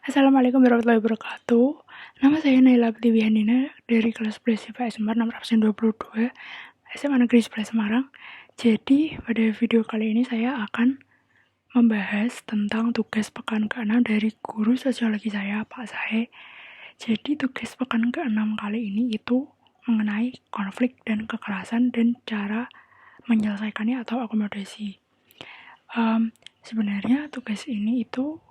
Assalamualaikum warahmatullahi wabarakatuh. Nama saya Naila Putiwihandina dari kelas 11 IPA S4 6 absen 22 SMA Negeri 11 Semarang. Jadi pada video kali ini saya akan membahas tentang tugas pekan ke-6 dari guru sosiologi saya, Pak Sahe. Jadi tugas pekan ke-6 kali ini itu mengenai konflik dan kekerasan dan cara menyelesaikannya atau akomodasi. Sebenarnya tugas ini itu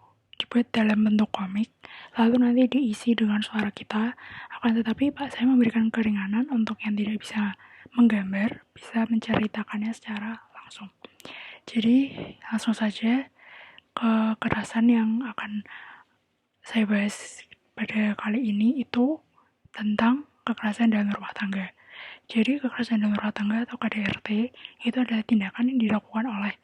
dibuat dalam bentuk komik, lalu nanti diisi dengan suara kita. Akan tetapi Pak saya memberikan keringanan untuk yang tidak bisa menggambar, bisa menceritakannya secara langsung. Jadi langsung saja kekerasan yang akan saya bahas pada kali ini itu tentang kekerasan dalam rumah tangga. Jadi kekerasan dalam rumah tangga atau KDRT itu adalah tindakan yang dilakukan oleh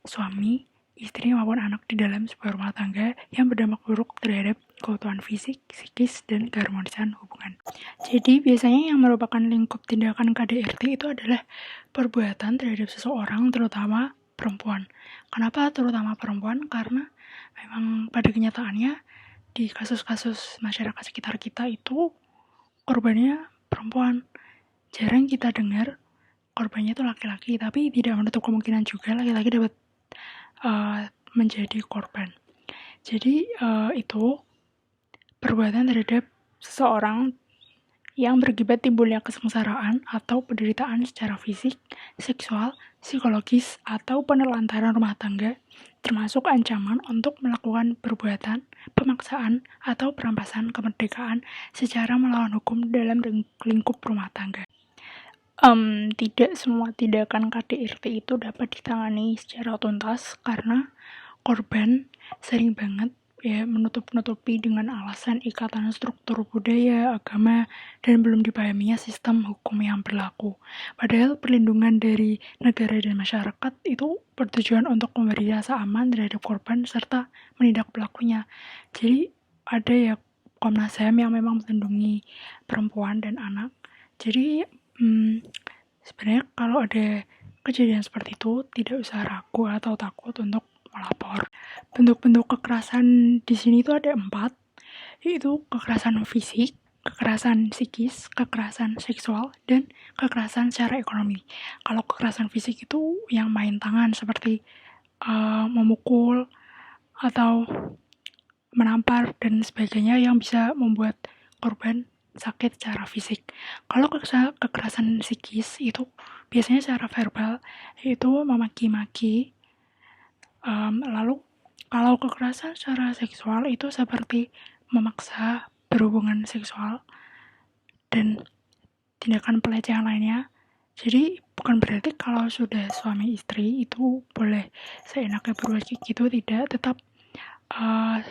suami, istri maupun anak di dalam sebuah rumah tangga yang berdampak buruk terhadap keutuhan fisik, psikis, dan keharmonisan hubungan. Jadi biasanya yang merupakan lingkup tindakan KDRT itu adalah perbuatan terhadap seseorang, terutama perempuan. Kenapa terutama perempuan? Karena memang pada kenyataannya di kasus-kasus masyarakat sekitar kita itu korbannya perempuan. Jarang kita dengar korbannya itu laki-laki, tapi tidak menutup kemungkinan juga laki-laki dapat menjadi korban. Jadi itu perbuatan terhadap seseorang yang berakibat timbulnya kesengsaraan atau penderitaan secara fisik, seksual, psikologis, atau penelantaran rumah tangga, termasuk ancaman untuk melakukan perbuatan, pemaksaan, atau perampasan kemerdekaan secara melawan hukum dalam lingkup rumah tangga. Tidak semua tindakan KDRT itu dapat ditangani secara tuntas karena korban sering banget menutup-nutupi dengan alasan ikatan struktur budaya, agama, dan belum dipahaminya sistem hukum yang berlaku. Padahal perlindungan dari negara dan masyarakat itu bertujuan untuk memberi rasa aman terhadap korban serta menindak pelakunya. Jadi ada ya Komnas HAM yang memang melindungi perempuan dan anak. Jadi sebenarnya kalau ada kejadian seperti itu tidak usah ragu atau takut untuk melapor. Bentuk-bentuk kekerasan di sini itu ada 4, yaitu kekerasan fisik, kekerasan psikis, kekerasan seksual, dan kekerasan secara ekonomi. Kalau kekerasan fisik itu yang main tangan seperti memukul atau menampar dan sebagainya yang bisa membuat korban sakit secara fisik. Kalau kekerasan psikis itu biasanya secara verbal, yaitu memaki-maki. Lalu kalau kekerasan secara seksual itu seperti memaksa berhubungan seksual dan tindakan pelecehan lainnya. Jadi bukan berarti kalau sudah suami istri itu boleh seenaknya berbuat gitu, tidak. Tetap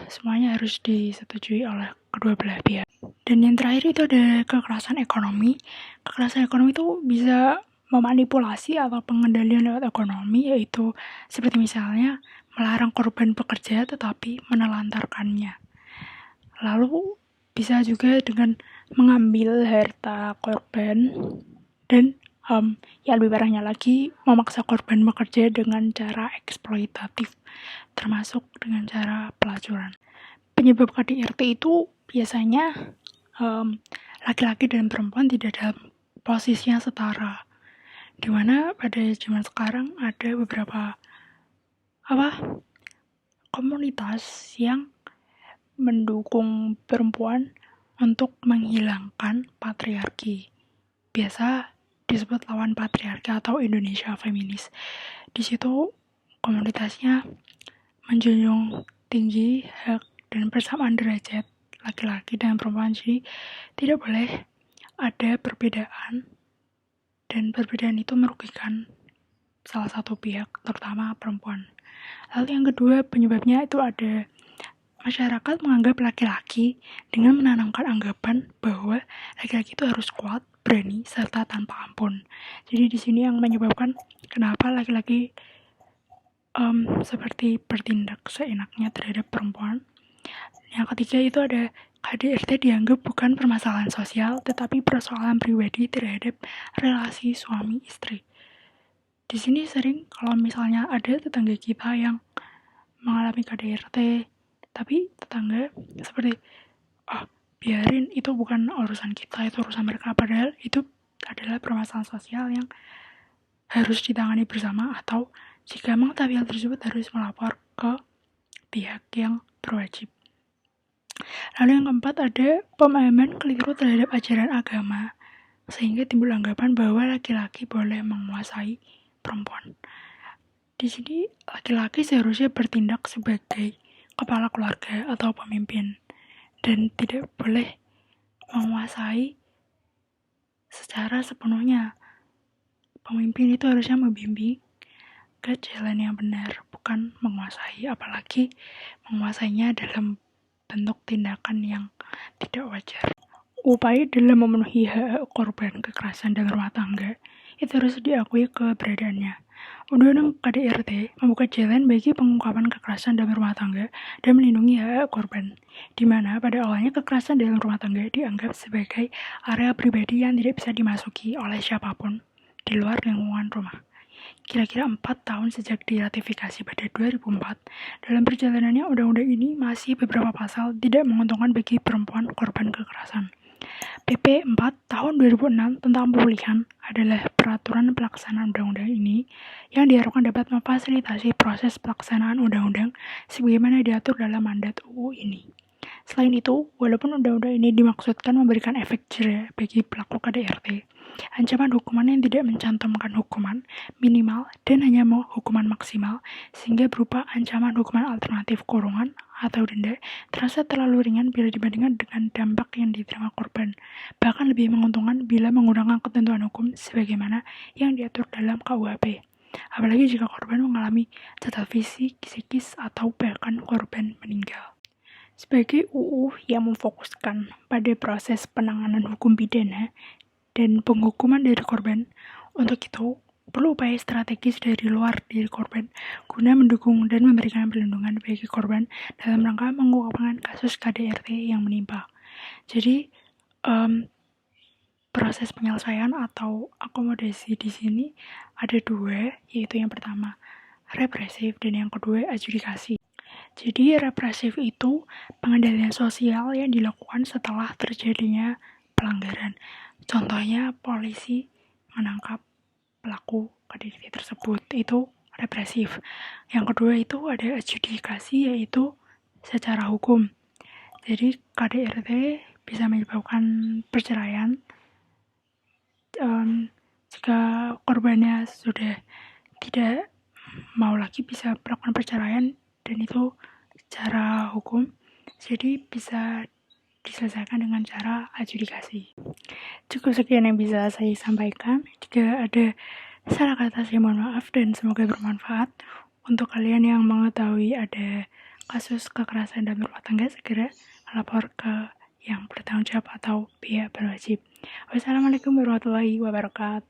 semuanya harus disetujui oleh kedua belah pihak. Dan yang terakhir itu ada kekerasan ekonomi. Kekerasan ekonomi itu bisa memanipulasi atau pengendalian lewat ekonomi, yaitu seperti misalnya melarang korban bekerja tetapi menelantarkannya. Lalu bisa juga dengan mengambil harta korban dan yang lebih parahnya lagi memaksa korban bekerja dengan cara eksploitatif, termasuk dengan cara pelacuran. Penyebab KDRT itu biasanya laki-laki dan perempuan tidak dalam posisi yang setara, dimana pada zaman sekarang ada beberapa komunitas yang mendukung perempuan untuk menghilangkan patriarki, biasa disebut lawan patriarki atau Indonesia feminis. Di situ komunitasnya menjunjung tinggi hak dan persamaan derajat laki-laki dan perempuan, jadi tidak boleh ada perbedaan dan perbedaan itu merugikan salah satu pihak, terutama perempuan. Lalu yang kedua penyebabnya itu ada masyarakat menganggap laki-laki dengan menanamkan anggapan bahwa laki-laki itu harus kuat, berani, serta tanpa ampun. Jadi di sini yang menyebabkan kenapa laki-laki seperti bertindak seenaknya terhadap perempuan. Yang ketiga itu ada KDRT dianggap bukan permasalahan sosial, tetapi persoalan pribadi terhadap relasi suami istri. Di sini sering kalau misalnya ada tetangga kita yang mengalami KDRT, Tapi tetangga seperti, biarin, itu bukan urusan kita, itu urusan mereka. Padahal itu adalah permasalahan sosial yang harus ditangani bersama, atau jika mengetahui hal tersebut harus melapor ke pihak yang berwajib. Lalu yang keempat, ada pemahaman keliru terhadap ajaran agama, sehingga timbul anggapan bahwa laki-laki boleh menguasai perempuan. Di sini laki-laki seharusnya bertindak sebagai kepala keluarga atau pemimpin dan tidak boleh menguasai secara sepenuhnya. Pemimpin itu harusnya membimbing ke jalan yang benar, bukan menguasai, apalagi menguasainya dalam bentuk tindakan yang tidak wajar. Upaya dalam memenuhi hak korban kekerasan dalam rumah tangga itu harus diakui keberadaannya. Undang-Undang KDRT membuka jalan bagi pengungkapan kekerasan dalam rumah tangga dan melindungi hak korban, di mana pada awalnya kekerasan dalam rumah tangga dianggap sebagai area pribadi yang tidak bisa dimasuki oleh siapapun di luar lingkungan rumah. Kira-kira 4 tahun sejak diratifikasi pada 2004, dalam perjalanannya undang-undang ini masih beberapa pasal tidak menguntungkan bagi perempuan korban kekerasan. PP 4 tahun 2006 tentang pemulihan adalah peraturan pelaksanaan undang-undang ini yang diharapkan dapat memfasilitasi proses pelaksanaan undang-undang sebagaimana diatur dalam mandat UU ini. Selain itu, walaupun undang-undang ini dimaksudkan memberikan efek jera bagi pelaku KDRT, ancaman hukuman yang tidak mencantumkan hukuman minimal dan hanya hukuman maksimal, sehingga berupa ancaman hukuman alternatif kurungan atau denda, terasa terlalu ringan bila dibandingkan dengan dampak yang diterima korban. Bahkan lebih menguntungkan bila menggunakan ketentuan hukum sebagaimana yang diatur dalam KUHP. Apalagi jika korban mengalami cacat fisik, psikis, atau bahkan korban meninggal. Sebagai UU yang memfokuskan pada proses penanganan hukum pidana dan penghukuman dari korban, untuk itu perlu upaya strategis dari luar diri korban guna mendukung dan memberikan perlindungan bagi korban dalam rangka mengungkapkan kasus KDRT yang menimpa. Jadi proses penyelesaian atau akomodasi di sini ada dua, yaitu yang pertama represif dan yang kedua adjudikasi. Jadi represif itu pengendalian sosial yang dilakukan setelah terjadinya pelanggaran. Contohnya polisi menangkap pelaku KDRT tersebut, itu represif. Yang kedua itu ada adjudikasi, yaitu secara hukum. Jadi KDRT bisa menyebabkan perceraian jika korbannya sudah tidak mau lagi bisa melakukan perceraian, dan itu secara hukum, jadi bisa diselesaikan dengan cara adjudikasi. Cukup sekian yang bisa saya sampaikan. Jika ada salah kata, saya mohon maaf dan semoga bermanfaat. Untuk kalian yang mengetahui ada kasus kekerasan dalam rumah tangga, segera lapor ke yang bertanggung jawab atau pihak berwajib. Wassalamualaikum warahmatullahi wabarakatuh.